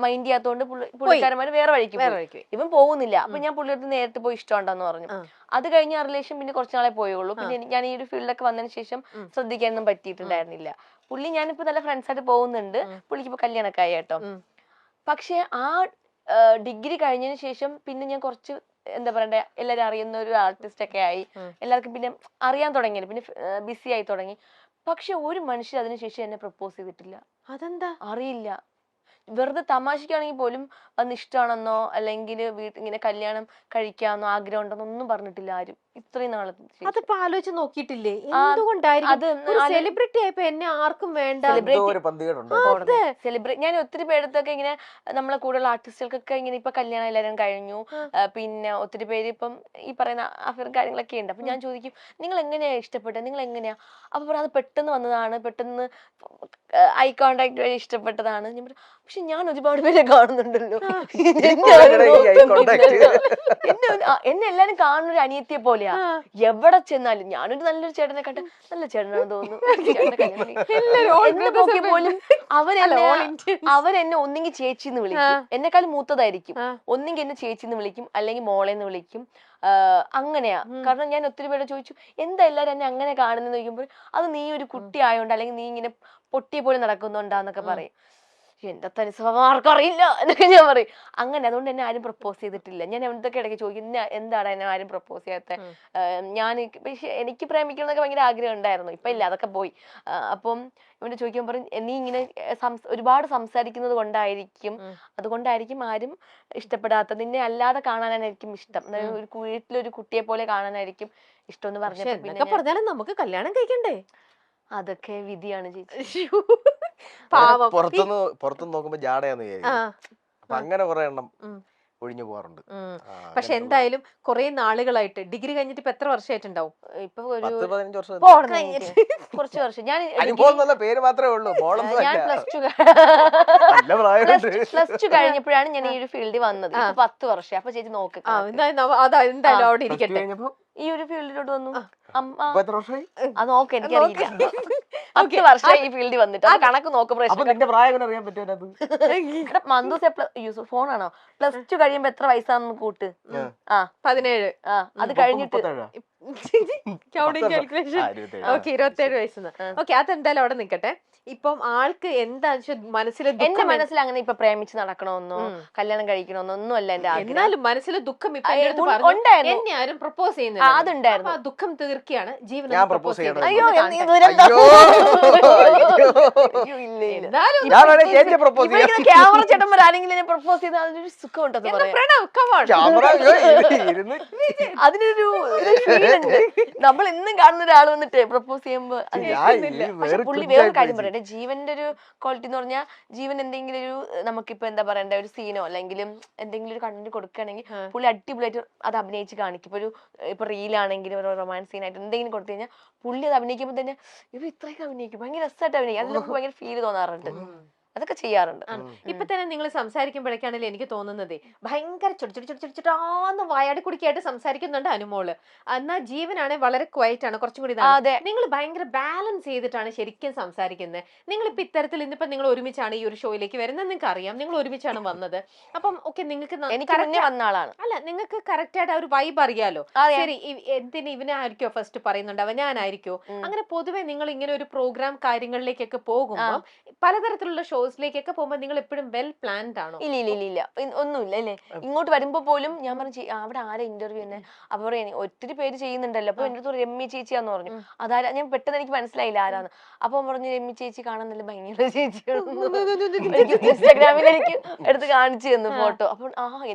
മൈൻഡ് ചെയ്യാത്തോണ്ട് പുള്ളിക്കാരന്മാര് വേറെ വഴിക്ക് പോയി. ഇവൻ പോകുന്നില്ല. അപ്പൊ ഞാൻ പുള്ളിയുടെ നേരിട്ട് പോയി ഇഷ്ടമുണ്ടെന്ന് പറഞ്ഞു. അത് കഴിഞ്ഞ ആ റിലേഷൻ പിന്നെ കുറച്ച് നാളെ പോയുള്ളൂ. പിന്നെ ഞാൻ ഈ ഒരു ഫീൽഡൊക്കെ വന്നതിന് ശേഷം ശ്രദ്ധിക്കാനൊന്നും പറ്റിയിട്ടുണ്ടായിരുന്നില്ല. പുള്ളി ഞാനിപ്പോ നല്ല ഫ്രണ്ട്സ് ആയിട്ട് പോകുന്നുണ്ട്. പുള്ളിക്ക് ഇപ്പൊ കല്യാണമൊക്കെ ആയി കേട്ടോ. പക്ഷെ ആ ഡിഗ്രി കഴിഞ്ഞതിന് ശേഷം പിന്നെ ഞാൻ കുറച്ച് എന്താ പറയണ്ടേ, എല്ലാരും അറിയുന്ന ഒരു ആർട്ടിസ്റ്റ് ഒക്കെ ആയി. എല്ലാവർക്കും പിന്നെ അറിയാൻ തുടങ്ങി, പിന്നെ ബിസി ആയി തുടങ്ങി. പക്ഷെ ഒരു മനുഷ്യർ അതിനുശേഷം എന്നെ പ്രപ്പോസ് ചെയ്തിട്ടില്ല. അതെന്താ അറിയില്ല. വെറുതെ തമാശക്കാണെങ്കിൽ പോലും വന്ന് ഇഷ്ടമാണെന്നോ അല്ലെങ്കിൽ ഇങ്ങനെ കല്യാണം കഴിക്കാമെന്നോ ആഗ്രഹം ഉണ്ടെന്നോ ഒന്നും പറഞ്ഞിട്ടില്ല ആരും ഇത്രയും നാളെ. അതിപ്പോ ആലോചിച്ച് നോക്കിയിട്ടില്ലേ എന്തുകൊണ്ടായിരിക്കും? സെലിബ്രിറ്റി ആയപ്പോ എന്നെ ആർക്കും വേണ്ട. സെലിബ്രിറ്റി ഞാൻ ഒത്തിരി പേരത്തൊക്കെ ഇങ്ങനെ നമ്മളെ കൂടുതൽ ആർട്ടിസ്റ്റുകൾക്കൊക്കെ ഇങ്ങനെ ഇപ്പൊ കല്യാണം എല്ലാവരും കഴിഞ്ഞു. പിന്നെ ഒത്തിരി പേര് ഇപ്പം ഈ പറയുന്ന അഫയർ കാര്യങ്ങളൊക്കെ ഉണ്ട്. അപ്പൊ ഞാൻ ചോദിക്കും, നിങ്ങൾ എങ്ങനെയാ ഇഷ്ടപ്പെട്ടത്, നിങ്ങൾ എങ്ങനെയാ? അപ്പൊ പറയാം, അത് പെട്ടെന്ന് വന്നതാണ്, പെട്ടെന്ന് ഐ കോണ്ടാക്ട് വഴി ഇഷ്ടപ്പെട്ടതാണ്. ഞാൻ പറഞ്ഞു, പക്ഷെ ഞാൻ ഒരുപാട് പേരെ കാണുന്നുണ്ടല്ലോ, എന്നെ എല്ലാരും കാണുന്ന ഒരു അനിയത്തിയെ പോലെയാ. എവിടെ ചെന്നാലും ഞാനൊരു നല്ലൊരു ചേട്ടനെ കണ്ട നല്ല ചേട്ടനാണെന്ന് തോന്നുന്നു. നോക്കിയ പോലും അവരെന്നെ ഒന്നെങ്കിൽ ചേച്ചിന്ന് വിളിക്കും, എന്നെക്കാളും മൂത്തതായിരിക്കും. ഒന്നെങ്കിൽ എന്നെ ചേച്ചിന്ന് വിളിക്കും, അല്ലെങ്കിൽ മോളെന്ന് വിളിക്കും. അങ്ങനെയാ. കാരണം ഞാൻ ഒത്തിരി പേരെ ചോദിച്ചു, എന്താ എല്ലാരും എന്നെ അങ്ങനെ കാണുന്നെന്ന് ചോദിക്കുമ്പോൾ, അത് നീ ഒരു കുട്ടി ആയോണ്ട് അല്ലെങ്കിൽ നീ ഇങ്ങനെ പൊട്ടിയെ പോലെ നടക്കുന്നുണ്ടാന്നൊക്കെ പറയും. എന്റെ തനി സ്വഭാവം ആർക്കും അറിയില്ല എന്നൊക്കെ ഞാൻ പറയും. അങ്ങനെ അതുകൊണ്ട് എന്നെ ആരും പ്രപ്പോസ് ചെയ്തിട്ടില്ല. ഞാൻ എന്തൊക്കെ ഇടയ്ക്ക് ചോദിക്കും, എന്താണ് എന്നെ ആരും പ്രപ്പോസ് ചെയ്യാത്ത? ഞാൻ എനിക്ക് പ്രേമിക്കണം എന്നൊക്കെ ഭയങ്കര ആഗ്രഹം ഉണ്ടായിരുന്നു. ഇപ്പൊ ഇല്ല, അതൊക്കെ പോയി. അപ്പം ഇവന്റെ ചോദിക്കാൻ പറയും, നീ ഇങ്ങനെ ഒരുപാട് സംസാരിക്കുന്നത് കൊണ്ടായിരിക്കും, അതുകൊണ്ടായിരിക്കും ആരും ഇഷ്ടപ്പെടാത്ത. നിന്നെ അല്ലാതെ കാണാനായിരിക്കും ഇഷ്ടം, ഒരു വീട്ടിലൊരു കുട്ടിയെ പോലെ കാണാനായിരിക്കും ഇഷ്ടം എന്ന് പറഞ്ഞപ്പോ പിന്നെ പറഞ്ഞാലും നമുക്ക് കല്യാണം കഴിക്കണ്ടേ? അതൊക്കെ വിധിയാണ് ചേച്ചി. പുറത്തുനിന്ന് നോക്കുമ്പോ ജാടയാന്ന് വിചാരിക്കും. അപ്പൊ അങ്ങനെ കുറെ എണ്ണം ഒഴിഞ്ഞു പോകാറുണ്ട്. പക്ഷെ എന്തായാലും കുറെ നാളുകളായിട്ട് ഡിഗ്രി കഴിഞ്ഞിട്ട് ഇപ്പൊ എത്ര വർഷമായിട്ടുണ്ടാവും? ഇപ്പൊ 10-15 വർഷം. കുറച്ച് വർഷം. ഞാൻ പേര് മാത്രമേ ഉള്ളൂ. ഞാൻ പ്ലസ് ടു കഴിഞ്ഞപ്പോഴാണ് ഞാൻ ഈ ഒരു ഫീൽഡിൽ വന്നത്. 10 വർഷം. അപ്പൊ ചേച്ചി നോക്ക്, എന്തായാലും അവിടെ ഇരിക്കട്ടെ. ഈ ഒരു ഫീൽഡിലോട്ട് വന്നു. അത് നോക്ക്, എനിക്കറിയില്ല. 10 വർഷം ഈ ഫീൽഡിൽ വന്നിട്ട് കണക്ക് നോക്കും. ഫോണാണോ? പ്ലസ് ടു കഴിയുമ്പോ എത്ര വയസ്സാന്ന് കൂട്ട്. 17. അത് കഴിഞ്ഞിട്ട് 27 വയസ്സെന്ന്. ഓക്കെ, അതെന്തായാലും അവിടെ നിക്കട്ടെ. ഇപ്പം ആൾക്ക് എന്താ മനസ്സിൽ, എന്റെ മനസ്സിൽ അങ്ങനെ ഇപ്പൊ പ്രേമിച്ച് നടക്കണമെന്നോ കല്യാണം കഴിക്കണമെന്നോ ഒന്നും അല്ല എന്റെ ആഗ്രഹം. എന്നാലും മനസ്സിൽ ദുഃഖം ഇപ്പൊ എന്നെ ആരും പ്രപ്പോസ് ചെയ്യുന്നില്ല. അതുണ്ടായിരുന്നു. ദുഃഖം തീർക്കുകയാണ് ജീവൻ. അയ്യോ, ക്യാമറ ചേട്ടന്മാർ ആരെങ്കിലും എന്നെ പ്രപ്പോസ് ചെയ്താൽ അതൊരു സുഖം ഉണ്ടെന്ന് പറയാം. അതിനൊരു അങ്ങനെയുണ്ട്. നമ്മൾ ഇന്നും കാണുന്ന ഒരാൾ വന്നിട്ട് പ്രപ്പോസ് ചെയ്യുമ്പോ അത് പക്ഷെ പുള്ളി വേറൊരു കാര്യം പറയട്ടെ, ജീവന്റെ ഒരു ക്വാളിറ്റി എന്ന് പറഞ്ഞാൽ ജീവൻ എന്തെങ്കിലും ഒരു നമുക്കിപ്പോ എന്താ പറയണ്ട ഒരു സീനോ അല്ലെങ്കിൽ എന്തെങ്കിലും ഒരു കണ്ടന്റ് കൊടുക്കുകയാണെങ്കിൽ പുള്ളി അടിപൊളിയായിട്ട് അത് അഭിനയിച്ച് കാണിക്കും. ഇപ്പൊ റീലാണെങ്കിലും ഒരു റൊമാൻസ് സീനായിട്ട് എന്തെങ്കിലും കൊടുത്തു കഴിഞ്ഞാൽ പുള്ളി അത് അഭിനയിക്കുമ്പോൾ തന്നെ ഇവ ഇത്രയൊക്കെ അഭിനയിക്കും, ഭയങ്കര രസമായിട്ട് അഭിനയിക്കും. അതിൽ നമുക്ക് ഭയങ്കര ഫീൽ തോന്നാറുണ്ട്. അതൊക്കെ ചെയ്യാറുണ്ട്. ഇപ്പൊ തന്നെ നിങ്ങൾ സംസാരിക്കുമ്പോഴേക്കാണല്ലോ എനിക്ക് തോന്നുന്നതേ ഭയങ്കര ചുടിച്ചുടാന്ന് വായാടി കുടിക്കായിട്ട് സംസാരിക്കുന്നുണ്ട് അനുമോള്. എന്നാൽ ജീവനാണെ വളരെ ക്വയറ്റ് ആണ്, കുറച്ചും കൂടി നിങ്ങൾ ഭയങ്കര ബാലൻസ് ചെയ്തിട്ടാണ് ശരിക്കും സംസാരിക്കുന്നത്. നിങ്ങൾ ഇപ്പൊ ഇത്തരത്തിൽ ഇന്നിപ്പോ നിങ്ങൾ ഒരുമിച്ചാണ് ഈ ഒരു ഷോയിലേക്ക് വരുന്നത്, നിങ്ങൾക്ക് അറിയാം, നിങ്ങൾ ഒരുമിച്ചാണ് വന്നത്. അപ്പം ഓക്കെ നിങ്ങൾക്ക് വന്ന ആളാണ് അല്ല, നിങ്ങൾക്ക് കറക്റ്റ് ആയിട്ട് ആ ഒരു വൈബ് അറിയാലോ. ശരി, എന്തിന് ഇവനായിരിക്കോ ഫസ്റ്റ് പറയുന്നുണ്ടാവുക, ഞാനായിരിക്കോ? അങ്ങനെ പൊതുവെ നിങ്ങൾ ഇങ്ങനെ ഒരു പ്രോഗ്രാം കാര്യങ്ങളിലേക്കൊക്കെ പോകുമ്പോൾ പലതരത്തിലുള്ള ഷോസിലേക്കൊക്കെ പോകുമ്പോൾ നിങ്ങൾ എപ്പോഴും വെൽ പ്ലാൻഡ് ആണോ? ഇല്ല ഒന്നുമില്ല അല്ലേ. ഇങ്ങോട്ട് വരുമ്പോ പോലും ഞാൻ പറഞ്ഞു അവിടെ ആരാ ഇന്റർവ്യൂ തന്നെ, അപ്പൊ പറയാ ഒത്തിരി പേര് ചെയ്യുന്നുണ്ടല്ലോ. അപ്പൊ എന്റെ അടുത്ത് രമ്യ ചേച്ചിയാന്ന് പറഞ്ഞു. അതാരാ ഞാൻ പെട്ടെന്ന് എനിക്ക് മനസ്സിലായില്ല ആരാന്ന്. അപ്പൊ പറഞ്ഞു രമ്യ ചേച്ചി കാണാൻ നല്ല ഭയങ്കര ചേച്ചിയാണ്. ഇൻസ്റ്റാഗ്രാമിൽ എനിക്ക് എടുത്ത് കാണിച്ചു തന്നു ഫോട്ടോ. അപ്പൊ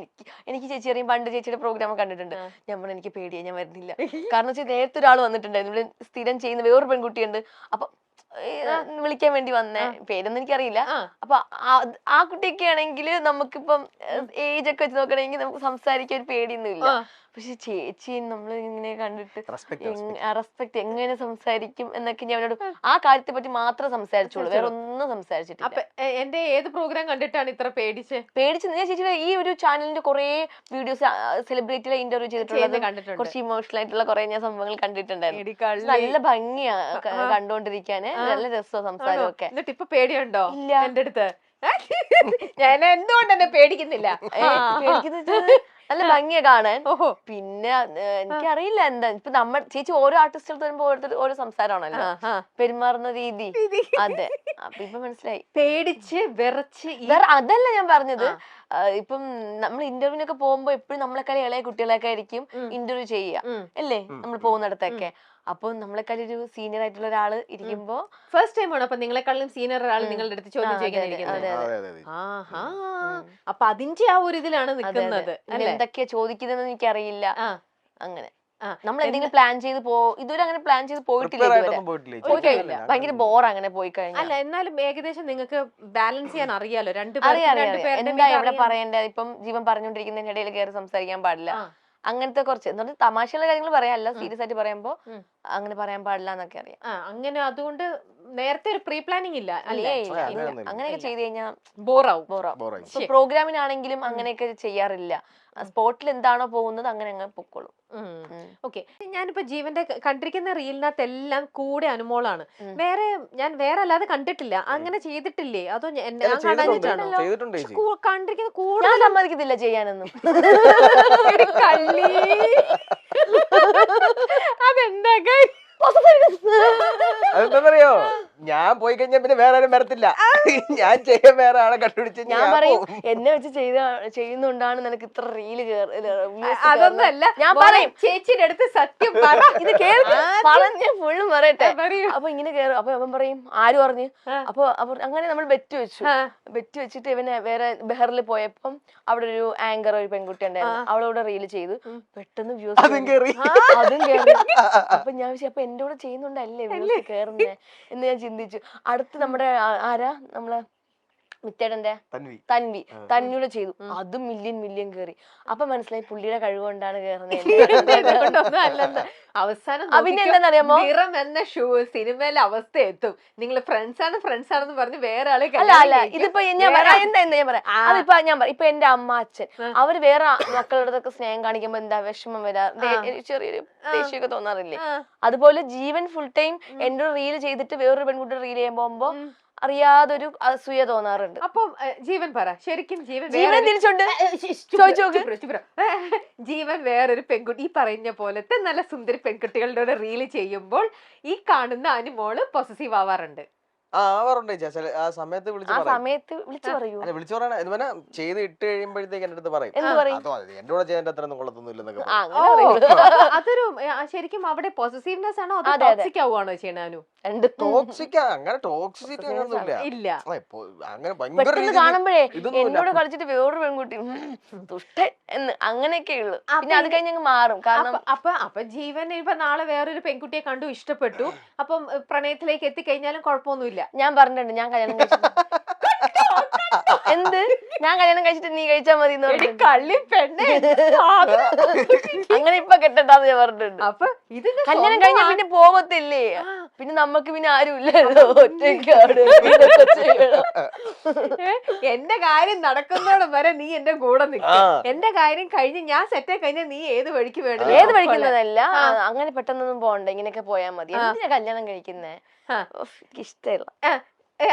എനിക്ക് ചേച്ചി അറിയാം, പണ്ട് ചേച്ചിയുടെ പ്രോഗ്രാം കണ്ടിട്ടുണ്ട്. ഞാൻ പറഞ്ഞു എനിക്ക് പേടിയാ, ഞാൻ വരുന്നില്ല. കാരണം വെച്ചാൽ നേരത്തെ ഒരാൾ വന്നിട്ടുണ്ടായിരുന്നു, ഇവിടെ സ്ഥിരം ചെയ്യുന്ന വേറൊരു പെൺകുട്ടിയുണ്ട്. അപ്പൊ വിളിക്കാൻ വേണ്ടി വന്നേ, പേരൊന്നും എനിക്കറിയില്ല. അപ്പൊ ആ കുട്ടിയൊക്കെ ആണെങ്കിൽ നമുക്കിപ്പം ഏജ് ഒക്കെ വെച്ച് നോക്കണമെങ്കിൽ നമുക്ക് സംസാരിക്കാൻ ഒരു പേടിയൊന്നും ഇല്ല. പക്ഷെ ചേച്ചി നമ്മൾ ഇങ്ങനെ കണ്ടിട്ട് റെസ്പെക്ട് എങ്ങനെ സംസാരിക്കും എന്നൊക്കെ ഞാൻ അവരോട് ആ കാര്യത്തെ പറ്റി മാത്രം സംസാരിച്ചോളൂ, വേറെ ഒന്നും സംസാരിച്ചിട്ടില്ല. എന്റെ ഏത് പ്രോഗ്രാം കണ്ടിട്ടാണ് ഇത്ര പേടിച്ച് ഞാൻ ചേച്ചിയുടെ ഈ ഒരു ചാനലിന്റെ കുറെ വീഡിയോസ് സെലിബ്രിറ്റികളെ ഇന്റർവ്യൂ ചെയ്തിട്ടുള്ളത്, കുറച്ച് ഇമോഷണൽ ആയിട്ടുള്ള കുറെ ഞാൻ സംഭവങ്ങൾ കണ്ടിട്ടുണ്ടായിരുന്നു. നല്ല ഭംഗിയാ കണ്ടോണ്ടിരിക്കാന്, നല്ല രസമാണ് സംസാരമൊക്കെ. എന്നിട്ട് ഇപ്പൊ പേടിയുണ്ടോ? ഇല്ല, എന്റെ അടുത്ത് ഞാൻ എന്തുകൊണ്ട് എന്നെ പേടിക്കുന്നില്ല. നല്ല ഭംഗിയാ കാണാൻ. പിന്നെ എനിക്കറിയില്ല എന്താ ഇപ്പൊ നമ്മൾ ചേച്ചി ഓരോ ആർട്ടിസ്റ്റുകൾ വരുമ്പോ ഓരോ സംസാരമാണല്ലോ, പെരുമാറുന്ന രീതി. അതെ, അപ്പൊ ഇപ്പൊ മനസ്സിലായി. പേടിച്ച് വിറച്ച് അതല്ല ഞാൻ പറഞ്ഞത്. ഇപ്പം നമ്മൾ ഇന്റർവ്യൂവിനൊക്കെ പോകുമ്പോ എപ്പോഴും നമ്മളെക്കാളും ഇളയ കുട്ടികളൊക്കെ ആയിരിക്കും ഇന്റർവ്യൂ ചെയ്യുക അല്ലേ, നമ്മൾ പോകുന്നിടത്തൊക്കെ. അപ്പൊ നമ്മളെക്കാളും ഒരു സീനിയർ ആയിട്ടുള്ള ഒരാള് ഇരിക്കുമ്പോ ഫസ്റ്റ് ടൈം ആണ് അപ്പൊ നിങ്ങളെക്കാളും സീനിയർ ഒരാൾ നിങ്ങളുടെ അടുത്ത് ചോദ്യം ചോദിക്കുന്നത്. അപ്പൊ അതിന്റെ ആ ഒരു ഇതിലാണ് നിൽക്കുന്നത്. എന്തൊക്കെയാ ചോദിക്കുന്നതെന്ന് എനിക്കറിയില്ല. അങ്ങനെ നമ്മൾ എന്തെങ്കിലും പ്ലാൻ ചെയ്ത് ഇതുവരെ അങ്ങനെ പ്ലാൻ ചെയ്ത് പോയിട്ടില്ല. ഭയങ്കര ബോർ അങ്ങനെ പോയി കഴിഞ്ഞാൽ. അല്ല, എന്നാലും ഏകദേശം നിങ്ങൾക്ക് ബാലൻസ് ചെയ്യാൻ അറിയാലോ, എന്താ എവിടെ പറയേണ്ടത്. ഇപ്പം ജീവൻ പറഞ്ഞോണ്ടിരിക്കുന്നതിന്റെ ഇടയിൽ കയറി സംസാരിക്കാൻ പാടില്ല, അങ്ങനത്തെ കുറച്ച് എന്താ തമാശയുള്ള കാര്യങ്ങൾ പറയാല്ല, സീരിയസ് ആയിട്ട് പറയുമ്പോ അങ്ങനെ പറയാൻ പാടില്ല എന്നൊക്കെ അറിയാം. അങ്ങനെ അതുകൊണ്ട് നേരത്തെ ഒരു പ്രീ പ്ലാനിങ് ഇല്ല. അങ്ങനെയൊക്കെ ചെയ്ത് കഴിഞ്ഞാൽ ബോറാവും. പ്രോഗ്രാമിനാണെങ്കിലും അങ്ങനെയൊക്കെ ചെയ്യാറില്ല. സ്പോട്ടിൽ എന്താണോ പോകുന്നത് അങ്ങനെ അങ്ങ് പൊക്കോളും. ഓക്കെ, ഞാനിപ്പോ ജീവന്റെ കണ്ടിരിക്കുന്ന റീലിനകത്ത് എല്ലാം കൂടെ അനുമോളാണ്. ഞാൻ വേറെ അല്ലാതെ കണ്ടിട്ടില്ല. അങ്ങനെ ചെയ്തിട്ടില്ലേ? അതോ കണ്ടിരിക്കുന്ന കൂടെ സമ്മതിക്കത്തില്ല ചെയ്യാനൊന്നും. അതെന്താ അതെന്താന്നറിയോ, ഞാൻ പോയി കഴിഞ്ഞാൽ പിന്നെ വേറെ ആരും വരത്തില്ല. ഞാൻ ചെയ്യാൻ വേറെ ആളെ കണ്ടുപിടിച്ച് ഞാൻ പറയും എന്നെ വെച്ച് ചെയ്യുന്നുണ്ടാണ് നിനക്ക് ഇത്ര റീല്. അതൊന്നല്ല, ഞാൻ പറയും ചേച്ചിയുടെ അടുത്ത് സത്യം പറ, ഇത് പറഞ്ഞ ഫുള്ളും പറയട്ടെ. അപ്പൊ ഇങ്ങനെ കേറും. അപ്പൊ അവൻ പറയും ആര് പറഞ്ഞു. അപ്പൊ അങ്ങനെ നമ്മൾ ബെറ്റ് വെച്ചിട്ട് ഇവനെ വേറെ ബെഹറിൽ പോയപ്പം അവിടെ ഒരു ആങ്കർ ഒരു പെൺകുട്ടി ഉണ്ടായിരുന്നു, അവളോട് റീല് ചെയ്തു. പെട്ടെന്ന് വ്യൂസ് അതും കേറി. അപ്പൊ ഞാൻ അപ്പൊ എന്റെ കൂടെ ചെയ്യുന്നുണ്ടല്ലേ വ്യൂസ് കേറുന്നേ എന്ന് ഞാൻ ചിന്തിച്ചു. അടുത്ത് നമ്മുടെ ആരാ നമ്മളെ മിത്തേടന്റെ തന്വിയുടെ ചെയ്തു, അതും മില്യൺ കേറി. അപ്പൊ മനസ്സിലായി പുള്ളിയുടെ കഴിവുകൊണ്ടാണ് കേറുന്നത്. അവസാനം പിന്നെ എന്താണെന്നറിയാമോ, സിനിമയിലെ അവസ്ഥ എത്തും. നിങ്ങൾ ഫ്രണ്ട്സ് ആണെന്ന് പറഞ്ഞ് വേറെ ആളെ അല്ല ഇതിപ്പോ ഞാൻ പറയാം. അതിപ്പോ ഇപ്പൊ എന്റെ അമ്മ അച്ഛൻ അവര് വേറെ മക്കളുടെ സ്നേഹം കാണിക്കുമ്പോ എന്താ വിഷമം വരാ, ചെറിയൊരു ദേഷ്യമൊക്കെ തോന്നാറില്ലേ? അതുപോലെ ജീവൻ ഫുൾ ടൈം എന്റെ റീല് ചെയ്തിട്ട് വേറൊരു പെൺകുട്ടിയുടെ റീൽ ചെയ്യാൻ പോകുമ്പോ അറിയാതൊരു അസൂയ തോന്നാറുണ്ട്. അപ്പൊ ജീവൻ പറ, ശരിക്കും ജീവൻ തിരിച്ചുണ്ട് ജീവൻ വേറൊരു പെൺകുട്ടി ഈ പറഞ്ഞ പോലത്തെ നല്ല സുന്ദരി പെൺകുട്ടികളുടെ റീല് ചെയ്യുമ്പോൾ ഈ കാണുന്ന അനുമോള് പൊസസീവ് ആവാറുണ്ട്. ആവാറുണ്ട് ചേച്ചി. ആ സമയത്ത് വിളിച്ചു ആ പറയും. സമയത്ത് വിളിച്ചു പറയൂ. അല്ല വിളിച്ചു പറയണ എന്ന് പറഞ്ഞാൽ ചെയ്ത് ഇട്ട് കഴിയുമ്പോഴത്തേക്ക് എന്റെ അടുത്ത് പറയും എന്ത് പറയും? അതോ എന്റെ കൂടെ ചെയ്യാൻ അത്ര ഒന്നും കൊള്ളത്തൊന്നും ഇല്ലെന്നൊക്കെ ആ, പറയും. അങ്ങനെ പറയൂ. അതൊരു ശരിക്കും അവിടെ പോസിറ്റീവ്നെസ് ആണോ അതോ അതെ, അതെ. ടോക്സിക് ആവുകയാണോ ചെയ്യണു? രണ്ട് ടോക്സിക് അങ്ങനെ ടോക്സിസിറ്റി അങ്ങനൊന്നുമില്ല. ഇല്ല. അങ്ങനെ ഭയങ്കര പെട്ടെന്ന് രീതിയിൽ കാണുമ്പോഴേ ഇതൊന്നുമില്ല. എന്നോട് കളിച്ചിട്ട് വേറൊരു പെൺകുട്ടി ദുഷ്ടൻ എന്ന് അങ്ങനെയൊക്കെ ഉള്ളു. പിന്നെ അത് കഴിഞ്ഞ് അങ്ങ് മാറും. കാരണം അപ്പൊ ജീവൻ ഇപ്പൊ നാളെ വേറൊരു പെൺകുട്ടിയെ കണ്ടു ഇഷ്ടപ്പെട്ടു, അപ്പം പ്രണയത്തിലേക്ക് എത്തിക്കഴിഞ്ഞാലും കുഴപ്പമൊന്നുമില്ല. ഞാൻ പറഞ്ഞിട്ടുണ്ട് ഞാൻ കല്യാണം കഴിച്ചു എന്ത് ഞാൻ കല്യാണം കഴിച്ചിട്ട് നീ കഴിച്ചാ മതി എന്ന് പറഞ്ഞിട്ടുണ്ട്. കള്ളി പെണ്ണെ അങ്ങനെ ഇപ്പൊ കെട്ടണ്ടാന്ന് ഞാൻ പറഞ്ഞിട്ടുണ്ട്. അപ്പൊ ഇതിന്റെ കല്യാണം കഴിഞ്ഞാൽ പിന്നെ പോവത്തില്ലേ, പിന്നെ നമുക്ക് പിന്നെ ആരും ഇല്ലല്ലോ, ഒറ്റയ്ക്കാണ് ഇതൊക്കെ ചെയ്യണം. എന്റെ കാര്യം നടക്കുന്നോളം വരെ നീ എന്റെ കൂടെ നിൽക്കും, എന്റെ കാര്യം കഴിഞ്ഞ് ഞാൻ സെറ്റായി കഴിഞ്ഞാൽ നീ ഏത് വഴിക്ക് വേണം. ഏത് വഴിക്കുന്നതല്ല, അങ്ങനെ പെട്ടെന്നൊന്നും പോകണ്ട, ഇങ്ങനെയൊക്കെ പോയാൽ മതി. എന്തിനാ കല്യാണം കഴിക്കുന്നേ, എനിക്ക് ഇഷ്ടമില്ല.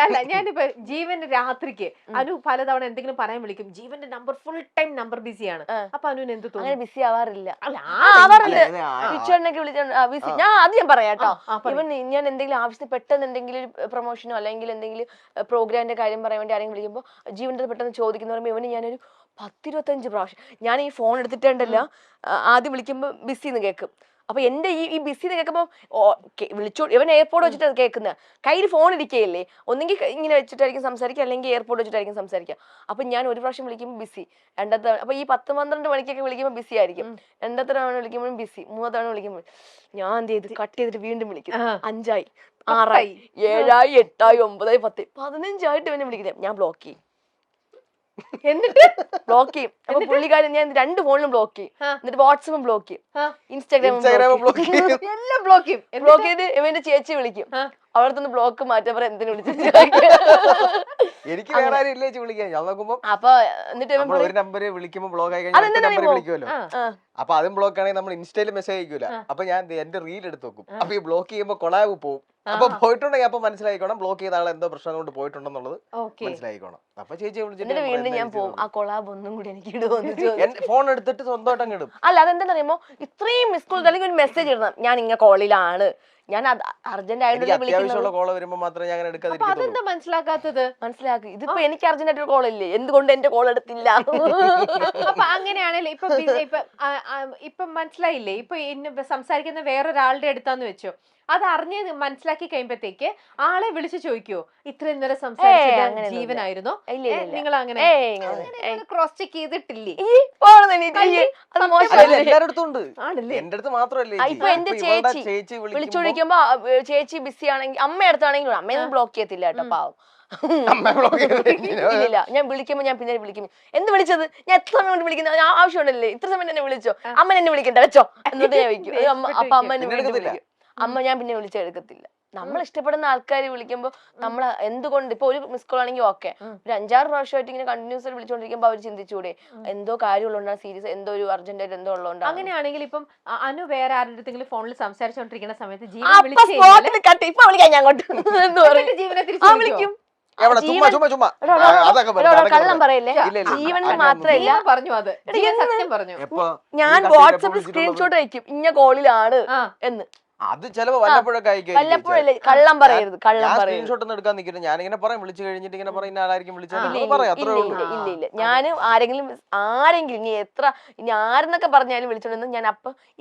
അല്ല ഞാനിപ്പോ ജീവന്റെ രാത്രിക്ക് അനു പലതവണ എന്തെങ്കിലും പറയാൻ വിളിക്കും, ജീവന്റെ നമ്പർ ഫുൾ ടൈം നമ്പർ ബിസിയാണ്. അപ്പൊ അനുവിന് എന്ത് തോന്നുന്നു? അങ്ങനെ ബിസി ആവാറില്ല. അല്ല, ആവാറുണ്ട്. അല്ല, പിച്ചോടിനൊക്കെ വിളിച്ചു ഞാൻ ആദ്യം പറയാട്ടോ. ഇവൻ ഞാൻ എന്തെങ്കിലും ആവശ്യത്തിന് പെട്ടെന്ന് എന്തെങ്കിലും പ്രൊമോഷനോ അല്ലെങ്കിൽ എന്തെങ്കിലും പ്രോഗ്രാമിന്റെ കാര്യം പറയാൻ വേണ്ടി ആരെങ്കിലും വിളിക്കുമ്പോൾ ജീവന്റെ പെട്ടെന്ന് ചോദിക്കുന്ന പറയുമ്പോൾ ഇവന് ഞാനൊരു 10-25 പ്രാവശ്യം ഞാൻ ഈ ഫോൺ എടുത്തിട്ടുണ്ടല്ല, ആദ്യം വിളിക്കുമ്പോൾ ബിസി എന്ന് കേൾക്കും. അപ്പൊ എന്റെ ഈ ബിസി കേൾക്കുമ്പോ വിളിച്ചോ, ഇവൻ എയർപോർട്ട് വെച്ചിട്ട് അത് കേൾക്കുന്നത്, കയ്യിൽ ഫോൺ ഇരിക്കുകയില്ലേ, ഒന്നെങ്കിൽ ഇങ്ങനെ വെച്ചിട്ടായിരിക്കും സംസാരിക്കുക, അല്ലെങ്കിൽ എയർപോർട്ട് വെച്ചിട്ടായിരിക്കും സംസാരിക്കുക. അപ്പൊ ഞാൻ ഒരു പ്രാവശ്യം വിളിക്കുമ്പോൾ ബിസി, രണ്ടാമത്തെ അപ്പൊ ഈ 10-12 മണിക്കൊക്കെ വിളിക്കുമ്പോൾ ബിസി ആയിരിക്കും, രണ്ടാമത്തെ തവണ വിളിക്കുമ്പോഴും ബിസി, മൂന്നാമത്തെ തവണ വിളിക്കുമ്പോൾ ഞാൻ എന്ത് ചെയ്ത് കട്ട് ചെയ്തിട്ട് വീണ്ടും വിളിക്കും. 5 ആയി, 6 ആയി, 7 ആയി, 8 ആയി, 9 ആയി, 10 15 ആയിട്ട് ഇവനെ വിളിക്കുന്നത്, ഞാൻ ബ്ലോക്ക് ചെയ്യും. എന്നിട്ട് ബ്ലോക്ക് ചെയ്യും. അപ്പൊ പുള്ളിക്കാരൻ ഞാൻ 2 ഫോണിലും ബ്ലോക്ക് ചെയ്യും, എന്നിട്ട് വാട്സപ്പും ബ്ലോക്ക് ചെയ്യും, ഇൻസ്റ്റാഗ്രാമും ബ്ലോക്ക് ചെയ്യും, എല്ലാം ബ്ലോക്ക് ചെയ്യും. ബ്ലോക്ക് ചെയ്ത് ഇവന്റെ ചേച്ചി വിളിക്കും, അവിടത്തൊന്ന് ബ്ലോക്ക് മാറ്റാൻ പറയാൻ എന്തിനു വിളിച്ചു. എനിക്ക് വേറെ ആരും ഇല്ല വിളിക്കാൻ. ഞാൻ നോക്കുമ്പോ അപ്പൊ എന്നിട്ട് ഒരു നമ്പർ വിളിക്കുമ്പോ ബ്ലോക്ക് ആയി കഴിഞ്ഞാൽ നമ്പർ വിളിക്കുമല്ലോ, അപ്പൊ അതും ബ്ലോക്ക് ആണെങ്കിൽ നമ്മൾ ഇൻസ്റ്റയിൽ മെസ്സേജ് അയക്കൂല. അപ്പൊ ഞാൻ എന്റെ റീൽ എടുത്ത് നോക്കും, അപ്പൊ ഈ ബ്ലോക്ക് ചെയ്യുമ്പോ കൊളാവ് പോകും. അപ്പൊ പോയിട്ടുണ്ടെങ്കിൽ അപ്പൊ മനസ്സിലായിക്കോണം ബ്ലോക്ക് ചെയ്ത ആളെ എന്തോ പ്രശ്നം കൊണ്ട് പോയിട്ടുണ്ടെന്നുള്ളത് മനസ്സിലായിക്കോണം. അപ്പൊ ചേച്ചി വിളിച്ചിട്ട് വീണ്ടും ഞാൻ പോകും, ആ കൊളാബ് ഒന്നും കൂടി എനിക്ക് ഇടുവോന്ന് ഫോൺ എടുത്തിട്ട് സ്വന്തമായിട്ട് അങ്ങ് ഇടും. അല്ല അതെന്താ അറിയുമോ, ഇത്രയും മിസ് കോൾ അല്ലെങ്കിൽ ഒരു മെസ്സേജ് ഇടണം, ഞാൻ ഇങ്ങനെ കോളിലാണ്, ഞാൻ അർജന്റ് ആയിട്ട് അത്യാവശ്യമുള്ള കോള് വരുമ്പോ മാത്രമേ ഞാൻ എടുക്കാതിരിക്കത്തുള്ളൂ. മനസ്സിലാക്കാത്തത് മനസ്സിലാക്കി. ഇതിപ്പോ എനിക്ക് അർജന്റ് ആയിട്ട് ഒരു കോൾ ഇല്ലേ, എന്തുകൊണ്ട് എന്റെ കോൾ എടുത്തില്ല? അപ്പൊ അങ്ങനെയാണല്ലേ ഇപ്പൊ മനസ്സിലായില്ലേ, ഇപ്പൊ സംസാരിക്കുന്ന വേറൊരാളുടെ അടുത്താന്ന് വെച്ചോ, അത് അറിഞ്ഞ് മനസ്സിലാക്കി കഴിയുമ്പത്തേക്ക് ആളെ വിളിച്ചു ചോദിക്കുവോ ഇത്രയും നേരം സംസാരിച്ചത് ജീവനായിരുന്നോ? നിങ്ങൾ അങ്ങനെ ക്രോസ് ചെക്ക് ചെയ്തിട്ടില്ലേ? എല്ലായിടത്തും ഉണ്ട്, എന്റെ അടുത്ത് മാത്രമല്ലേ. ഇപ്പൊ എന്റെ ചേച്ചി വിളിച്ചോടിക്കുമ്പോ ചേച്ചി ബിസി ആണെങ്കിൽ അമ്മ അടുത്താണെങ്കിലും അമ്മയൊന്നും ബ്ലോക്ക് ചെയ്യത്തില്ല കേട്ടോ, പാവം. ഇല്ല ഞാൻ വിളിക്കുമ്പോ ഞാൻ പിന്നെ വിളിക്കും, എന്ത് വിളിച്ചത്, ഞാൻ എത്ര സമയം കൊണ്ട് വിളിക്കുന്നത്, ആവശ്യമുണ്ടല്ലേ, ഇത്ര സമയം എന്നെ വിളിച്ചോ, അമ്മ എന്നെ വിളിക്കണ്ട വെച്ചോ എന്നിട്ട് ഞാൻ വിളിക്കും. അപ്പൊ അമ്മ എന്നെ വിളിക്കും, അമ്മ ഞാൻ പിന്നെ വിളിച്ചെടുക്കത്തില്ല. നമ്മൾ ഇഷ്ടപ്പെടുന്ന ആൾക്കാർ വിളിക്കുമ്പോ നമ്മൾ എന്തുകൊണ്ട് ഇപ്പൊ ഒരു മിസ് കോൾ ആണെങ്കിൽ ഓക്കെ, ഒരു 5-6 പ്രാവശ്യമായിട്ട് ഇങ്ങനെ കണ്ടിന്യൂസ് വിളിച്ചോണ്ടിരിക്കുമ്പോ അവർ ചിന്തിച്ചൂടെ എന്തോ കാര്യമുള്ളതുകൊണ്ടാണ്, സീരിയസ് എന്തോ ഒരു അർജന്റ് ആയിട്ട് എന്തോ ഉള്ളതുകൊണ്ടാണ്. അങ്ങനെയാണെങ്കിൽ ഇപ്പം അനു വേറെ ആരുടെ അടുത്തെങ്കിലും ഫോണിൽ സംസാരിച്ചോണ്ടിരിക്കുന്ന സമയത്ത് ഇപ്പൊ വിളിക്കാം ഞാൻ അങ്ങോട്ട് എന്ന് പറയും, ജീവനെ വിളിക്കും. കള്ളം പറയല്ലേ, ജീവന് മാത്രല്ല പറഞ്ഞു, അത് സത്യം പറഞ്ഞു. ഞാൻ വാട്സാപ്പിൽ സ്ക്രീൻഷോട്ട് അയക്കും ഇന്ന കോളിലാണ് എന്ന്. അത് ചിലപ്പോ വല്ലപ്പോഴൊക്കെ വല്ലപ്പോഴല്ലേ, കള്ളം പറയരുത്, കള്ളം സ്ക്രീൻഷോട്ട് ഒന്നും എടുക്കാൻ നിൽക്കില്ല. ഞാനിങ്ങനെ പറയും, വിളിച്ചു കഴിഞ്ഞിട്ട് ഇങ്ങനെ പറയുന്ന ആളായിരിക്കും വിളിച്ചത്. ഇല്ല ഞാനും ആരെങ്കിലും ഇനി എത്ര ഇനി ആരെന്നൊക്കെ പറഞ്ഞാലും വിളിച്ചോണ്ടെന്ന് ഞാൻ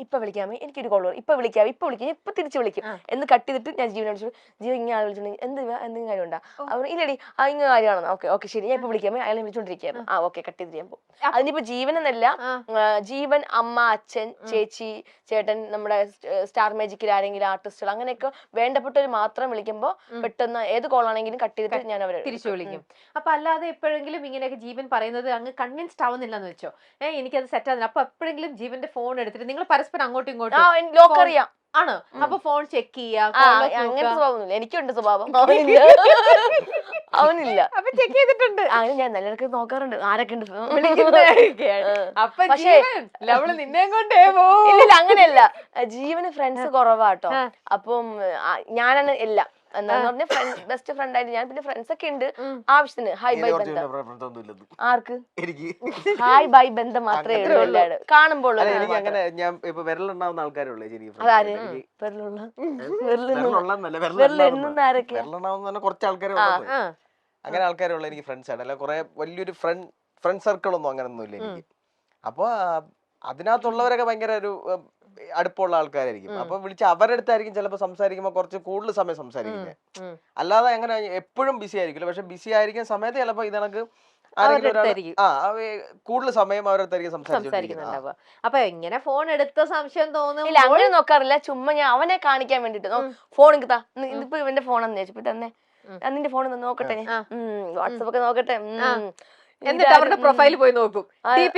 ഇപ്പൊ വിളിക്കാമേ, എനിക്കൊരു കോൾ വരും, ഇപ്പൊ വിളിക്കാം ഇപ്പൊ തിരിച്ചു വിളിക്കും എന്ന് കട്ട് ചെയ്തിട്ട് ഞാൻ ജീവനെ വിളിച്ചു, ജീവൻ ഇങ്ങനെ ആൾ വിളിച്ചിട്ടുണ്ടെങ്കിൽ എന്തെങ്കിലും കാര്യം ഉണ്ടാ, അവർ ഇല്ലടി ഇങ്ങനെ കാര്യമാണോ, ഓക്കെ ശരി ഞാൻ ഇപ്പൊ വിളിക്കാമേ, അയാളെ വിളിച്ചോണ്ടിരിക്കുകയാണ്, ഓക്കെ കട്ട് ചെയ്തിട്ട് ഞാൻ പോകും. അതിനിപ്പോ ജീവനെന്നല്ല, ജീവൻ, അമ്മ, അച്ഛൻ, ചേച്ചി, ചേട്ടൻ, നമ്മുടെ സ്റ്റാർ മാജിക് ആരെങ്കിലും ആർട്ടിസ്റ്റുകൾ അങ്ങനെയൊക്കെ വേണ്ടപ്പെട്ടവർ മാത്രം വിളിക്കുമ്പോ പെട്ടെന്ന് ഏത് കോളാണെങ്കിലും കട്ട് ചെയ്തിട്ട് ഞാൻ അവരെ തിരിച്ചു വിളിക്കും. അപ്പൊ അല്ലാതെ എപ്പോഴെങ്കിലും ഇങ്ങനെയൊക്കെ ജീവൻ പറയുന്നത് അങ്ങ് കൺവിൻസ്ഡ് ആവുന്നില്ലെന്ന് വെച്ചോ, എനിക്കത് സെറ്റ് ആവുന്നില്ല, അപ്പൊ എപ്പോഴെങ്കിലും ജീവന്റെ ഫോൺ എടുത്തിട്ട് നിങ്ങൾ പരസ്പരം അങ്ങോട്ടും ഇങ്ങോട്ടും ലോക്ക് അറിയാം ആണ്, അപ്പൊ ഫോൺ ചെക്ക് ചെയ്യാം, അങ്ങനെ സ്വഭാവമൊന്നുമില്ല, എനിക്കുണ്ട് സ്വഭാവം, അവനില്ല. അപ്പൊ ചെക്ക് ചെയ്തിട്ടുണ്ട്, അങ്ങനെ ഞാൻ നല്ലവർക്ക് നോക്കാറുണ്ട് ആരൊക്കെ ഉണ്ട്. പക്ഷേ നിന്നെ കൊണ്ടേ ഇല്ല അങ്ങനെയല്ല, ജീവന് ഫ്രണ്ട്സ് കുറവാട്ടോ, അപ്പം ഞാനാണ് എല്ലാം. എന്താന്ന് പറഞ്ഞ ബെസ്റ്റ് ഫ്രണ്ട് ആയിട്ട് ഞാൻ പിന്നെ ഫ്രണ്ട്സ് ഒക്കെ ഉണ്ട് ആവശ്യത്തിന് ഹായ് ബൈ ബന്ധം. ആർക്ക്? എനിക്ക് ഹായ് ബൈ ബന്ധം മാത്രമേ ഉള്ളൂ എല്ലാവരും കാണുമ്പോൾ. എനിക്ക് അങ്ങനെ ഞാൻ ഇപ്പൊ വിരലുണ്ടാവുന്ന ആൾക്കാരുള്ളൂ അതാര് ശരി വെരലുള്ള വിരലുണ്ടാവുന്ന കുറച്ച് ആൾക്കാരെ അങ്ങനെ ആൾക്കാരുള്ള എനിക്ക് ഫ്രണ്ട്സ് ആണ്. അല്ല കുറെ വലിയൊരു ഫ്രണ്ട് സർക്കിൾ ഒന്നും അങ്ങനെ ഒന്നും ഇല്ല എനിക്ക്. അപ്പൊ അതിനകത്തുള്ളവരൊക്കെ ഭയങ്കര ഒരു അടുപ്പമുള്ള ആൾക്കാരായിരിക്കും. അപ്പൊ വിളിച്ച് അവരുടെ അടുത്തായിരിക്കും ചിലപ്പോൾ സംസാരിക്കുമ്പോൾ കുറച്ച് കൂടുതൽ സമയം സംസാരിക്കുന്നത്. അല്ലാതെ അങ്ങനെ എപ്പോഴും ബിസി ആയിരിക്കില്ല. പക്ഷെ ബിസി ആയിരിക്കുന്ന സമയത്ത് ചിലപ്പോൾ ഇതണക്ക് കൂടുതൽ സമയം അവരടുത്തായിരിക്കും സംസാരിക്കുന്നുണ്ടാവുക. അപ്പൊ എങ്ങനെ ഫോൺ എടുത്ത സംശയം തോന്നും? ഇല്ല അങ്ങനെ നോക്കാറില്ല. ചുമ്മാ ഞാൻ അവനെ കാണിക്കാൻ വേണ്ടിട്ട് ഫോൺ കിട്ടാ ഇതിപ്പോ ഇവന്റെ ഫോണെന്ന് ചോദിച്ചപ്പോ തന്നെ നിന്റെ ഫോൺ നോക്കട്ടെ, വാട്സപ്പ് ഒക്കെ നോക്കട്ടെ, എന്നിട്ട് അവരുടെ പ്രൊഫൈൽ പോയി നോക്കും,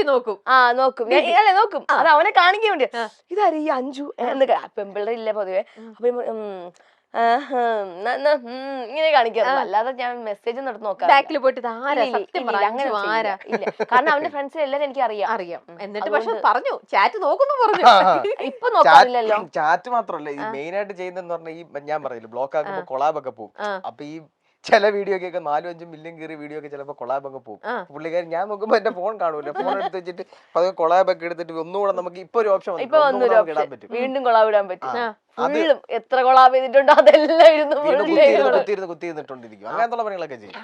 നോക്കും. നോക്കും അല്ലെ നോക്കും. അത് അവനെ കാണിക്കാൻ വേണ്ടി ഇതാരും ഈ അഞ്ചു എന്നൊക്കെ പെമ്പിള്ളേർ ഇല്ല പൊതുവെ. അപ്പൊ ഇങ്ങനെ കാണിക്കാറില്ല. അല്ലാതെ ഞാൻ മെസ്സേജ് നടത്തി നോക്കാം. ബാക്കിൽ പോയിട്ട് അങ്ങനെ ഇല്ല. കാരണം അവന്റെ ഫ്രണ്ട്സിന് എല്ലാരും എനിക്ക് അറിയാം. എന്നിട്ട് പക്ഷെ പറഞ്ഞു ചാറ്റ് നോക്കുന്നു പറഞ്ഞു. ഇപ്പൊ നോക്കാറില്ലല്ലോ. ചാറ്റ് മാത്രമല്ല ഈ മെയിൻ ആയിട്ട് ചെയ്യുന്നതെന്ന് പറഞ്ഞാൽ ഈ ഞാൻ പറഞ്ഞില്ല ബ്ലോക്ക് ആക്കുമ്പോ കൊളാബ് ഒക്കെ പോകും. അപ്പൊ ഈ ചില വീഡിയോ ഒക്കെ 4-5 മില്യൺ കയറിയ വീഡിയോ ഒക്കെ ചിലപ്പോൾ കൊളാബ് ഒക്കെ പോകും. പുള്ളിക്കാരൻ ഞാൻ നോക്കുമ്പോ എന്റെ ഫോൺ കാണൂല. ഫോൺ എടുത്ത് വെച്ചിട്ട് അത് കൊളാബ് ഒക്കെ എടുത്തിട്ട് ഒന്നുകൂടെ നമുക്ക് ഇപ്പൊ ഒരു ഓപ്ഷൻ ഇടാൻ പറ്റും. വീണ്ടും കൊളാബ് ഇടാൻ പറ്റും. എത്ര കൊളാബ് ചെയ്തിട്ടുണ്ടോ അതെല്ലാം കുത്തിയിരുന്നിട്ടോണ്ടിരിക്കും. അങ്ങനത്തെ പണികളൊക്കെ ചെയ്യും.